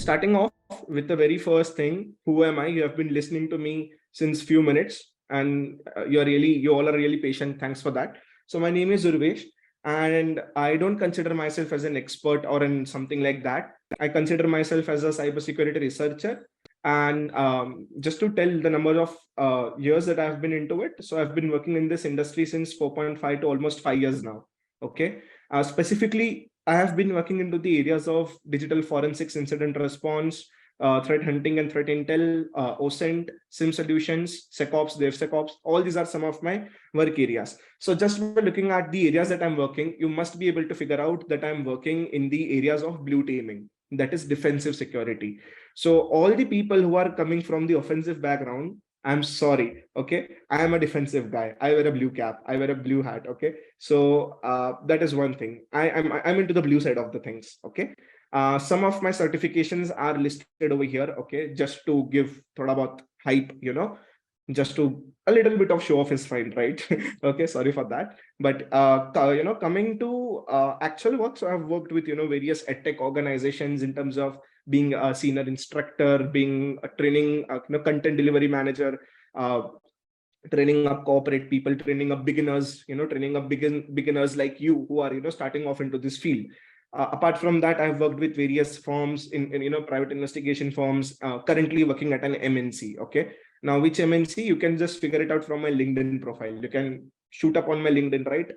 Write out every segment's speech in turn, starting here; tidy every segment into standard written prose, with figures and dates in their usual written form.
starting off with the very first thing, who am I? You have been listening to me since few minutes, and you all are really patient. Thanks for that. So my name is Urvesh, and I don't consider myself as an expert or in something like that. I consider myself as a cybersecurity researcher. And just to tell the number of years that I've been into it, so I've been working in this industry since 4.5 to almost 5 years now. Okay. Specifically, I have been working into the areas of digital forensics, incident response, threat hunting and threat intel, OSINT, SIM solutions, SecOps, DevSecOps. All these are some of my work areas. So just by looking at the areas that I'm working, you must be able to figure out that I'm working in the areas of blue teaming, that is defensive security. So all the people who are coming from the offensive background, I'm sorry, okay? I am a defensive guy. I wear a blue cap. I wear a blue hat, okay? So that is one thing. I'm into the blue side of the things, okay? Some of my certifications are listed over here, okay? Just to give thoda bahut hype, just to a little bit of show off is fine, right? Okay, sorry for that. But coming to actual work, so I've worked with various edtech organizations in terms of being a senior instructor, being a training content delivery manager, training up corporate people, training up beginners, training up beginners like you who are starting off into this field. Apart from that, I've worked with various firms in private investigation firms, currently working at an MNC. Okay, now which MNC, you can just figure it out from my LinkedIn profile. You can shoot up on my LinkedIn, right?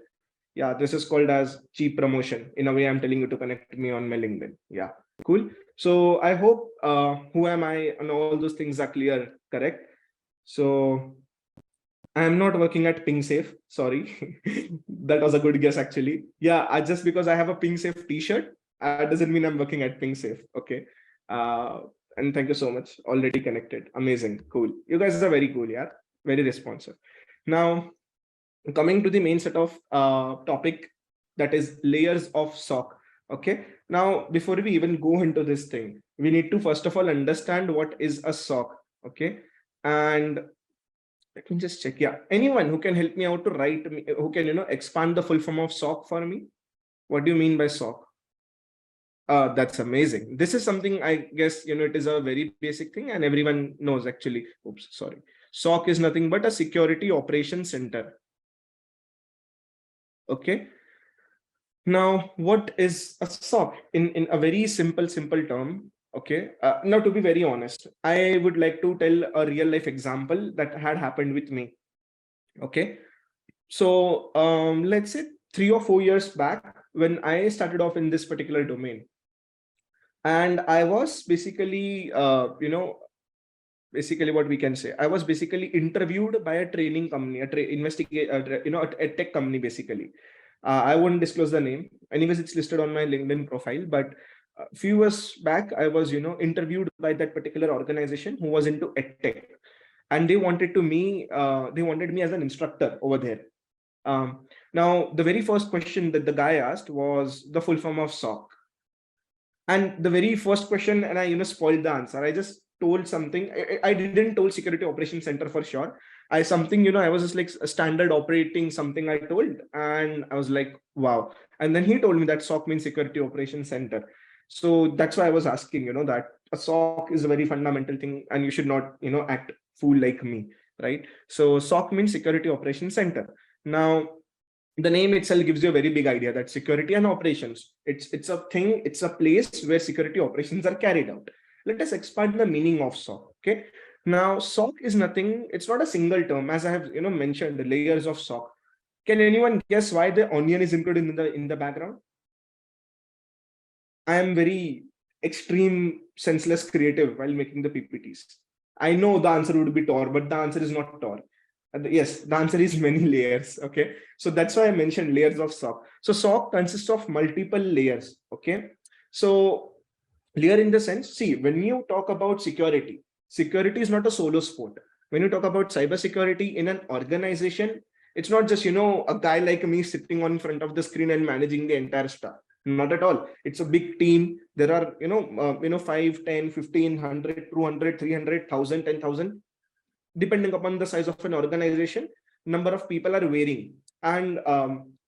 Yeah, this is called as cheap promotion. In a way, I'm telling you to connect me on my LinkedIn. Yeah, cool. So I hope who am I and all those things are clear, correct? So I am not working at PingSafe. Sorry, that was a good guess actually. Yeah, just because I have a PingSafe T-shirt, doesn't mean I'm working at PingSafe. Okay, and thank you so much. Already connected. Amazing, cool. You guys are very cool, yeah. Very responsive. Now, coming to the main set of topic, that is layers of SOC. Okay. Now, before we even go into this thing, we need to first of all understand what is a SOC. Okay, and let me just check. Yeah, anyone who can help me out to write me, who can expand the full form of SOC for me? What do you mean by SOC? That's amazing. This is something I guess it is a very basic thing and everyone knows actually. Oops, sorry. SOC is nothing but a security operations center. Okay. Now, what is a SOC in a very simple term? Okay. Now, to be very honest, I would like to tell a real life example that had happened with me. Okay. So let's say 3 or 4 years back when I started off in this particular domain, and I was basically, basically what we can say, I was basically interviewed by a training company, a tech company basically. I won't disclose the name. Anyways, it's listed on my LinkedIn profile. But a few years back, I was, interviewed by that particular organization who was into edtech, and they wanted me as an instructor over there. Now, the very first question that the guy asked was the full form of SOC, and the very first question, and I spoiled the answer. I just told something. I didn't told security operations center for sure. I something, I was just like a standard operating something I told, and I was like, wow. And then he told me that SOC means security operations center. So that's why I was asking, that a SOC is a very fundamental thing, and you should not, act fool like me, right? So SOC means security operations center. Now, the name itself gives you a very big idea that security and operations, it's a thing, it's a place where security operations are carried out. Let us expand the meaning of SOC. Okay. Now, SOC is nothing, it's not a single term, as I have mentioned, the layers of SOC. Can anyone guess why the onion is included in the background? I am very extreme, senseless creative while making the PPTs. I know the answer would be Tor, but the answer is not Tor. Yes, the answer is many layers. Okay, so that's why I mentioned layers of SOC. So SOC consists of multiple layers. Okay, so layer in the sense, see, when you talk about security, security is not a solo sport. When you talk about cybersecurity in an organization, it's not just a guy like me sitting on front of the screen and managing the entire stuff. Not at all. It's a big team. There are 5, 10, 15, 100, 200, 300, 1,000, 10,000. Depending upon the size of an organization, number of people are varying, and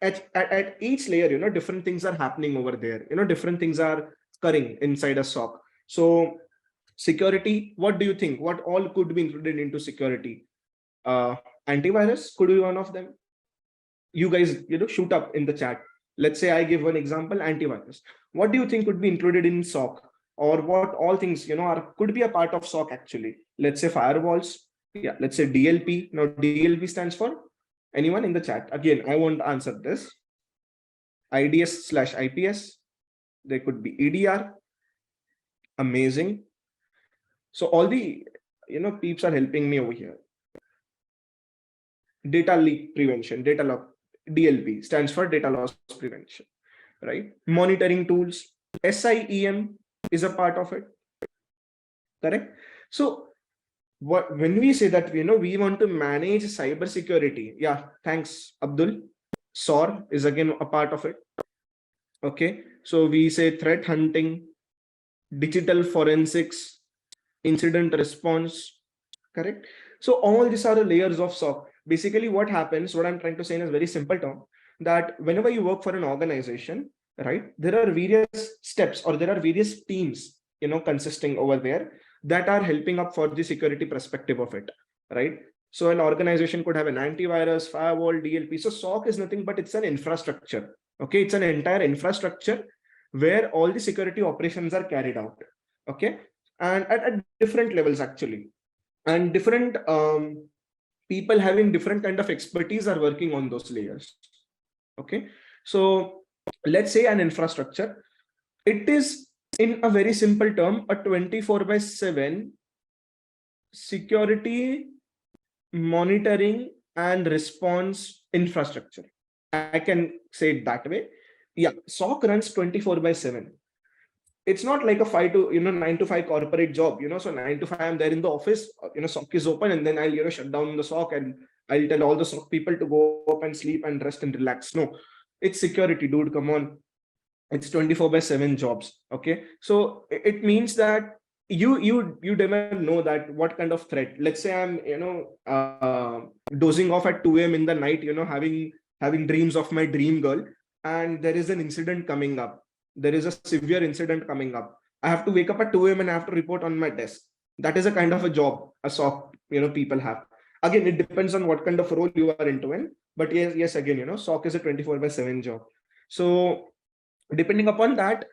at each layer, different things are happening over there. Different things are occurring inside a SOC. So security, what do you think? What all could be included into security? Antivirus could be one of them. You guys, shoot up in the chat. Let's say I give one example, antivirus. What do you think could be included in SOC? Or what all things, could be a part of SOC actually? Let's say firewalls. Yeah, let's say DLP. Now DLP stands for, anyone in the chat? Again, I won't answer this. IDS/IPS. There could be EDR. Amazing. So all the, peeps are helping me over here. Data leak prevention, data loss, DLP stands for data loss prevention, right? Monitoring tools, SIEM is a part of it, correct? So when we say that, we want to manage cybersecurity, yeah, thanks, Abdul. SOAR is again a part of it. Okay, so we say threat hunting, digital forensics, incident response, correct? So all these are the layers of SOC. Basically what happens, what I'm trying to say in a very simple term, that whenever you work for an organization, right, there are various steps or there are various teams, consisting over there that are helping up for the security perspective of it, right? So an organization could have an antivirus, firewall, DLP. So SOC is nothing but it's an infrastructure. Okay, it's an entire infrastructure where all the security operations are carried out. Okay, and at different levels actually, and different people having different kind of expertise are working on those layers. Okay, so let's say an infrastructure, it is in a very simple term a 24/7 security monitoring and response infrastructure. I can say it that way. Yeah, SOC runs 24/7. It's not like a 9 to 5 corporate job, so 9 to 5 I'm there in the office, SOC is open, and then I'll shut down the SOC and I'll tell all the SOC people to go up and sleep and rest and relax. No, it's security, dude, come on. It's 24/7 jobs. Okay, so it means that you never know that what kind of threat. Let's say I'm dozing off at 2 a.m. in the night, having dreams of my dream girl, and there is an incident coming up. There is a severe incident coming up. I have to wake up at 2 a.m. and I have to report on my desk. That is a kind of a job a SOC people have. Again, it depends on what kind of role you are into in. But yes, again, SOC is a 24/7 job. So depending upon that,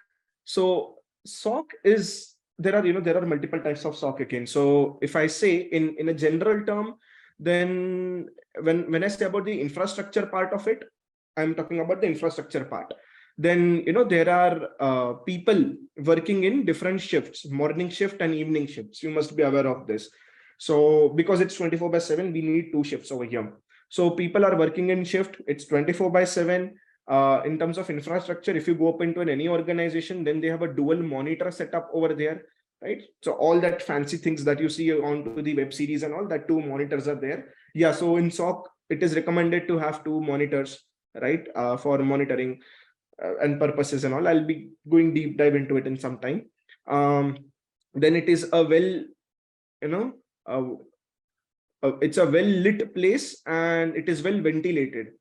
so SOC is, there are multiple types of SOC again. So if I say in a general term, then when I say about the infrastructure part of it, I'm talking about the infrastructure part. Then there are people working in different shifts, morning shift and evening shifts. You must be aware of this. So because it's 24/7, we need 2 shifts over here. So people are working in shift, it's 24/7. In terms of infrastructure, if you go up into any organization, then they have a dual monitor setup over there, right? So all that fancy things that you see onto the web series and all that, 2 monitors are there. Yeah, so in SOC, it is recommended to have 2 monitors, right, for monitoring and purposes and all. I'll be going deep dive into it in some time. Then it is a well, it's a well lit place and it is well ventilated.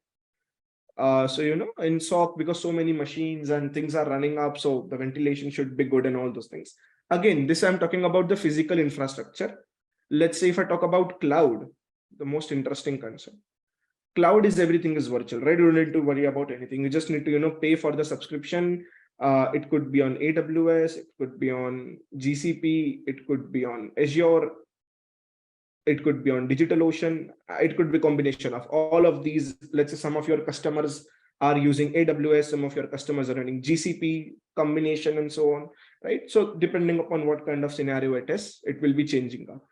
So in SOC, because so many machines and things are running up, so the ventilation should be good and all those things. Again, this I'm talking about the physical infrastructure. Let's say if I talk about cloud, the most interesting concern. Cloud is everything is virtual, right? You don't need to worry about anything. You just need to pay for the subscription. It could be on AWS, it could be on GCP, it could be on Azure, it could be on DigitalOcean, it could be a combination of all of these. Let's say some of your customers are using AWS, some of your customers are running GCP, combination and so on, right? So depending upon what kind of scenario it is, it will be changing up.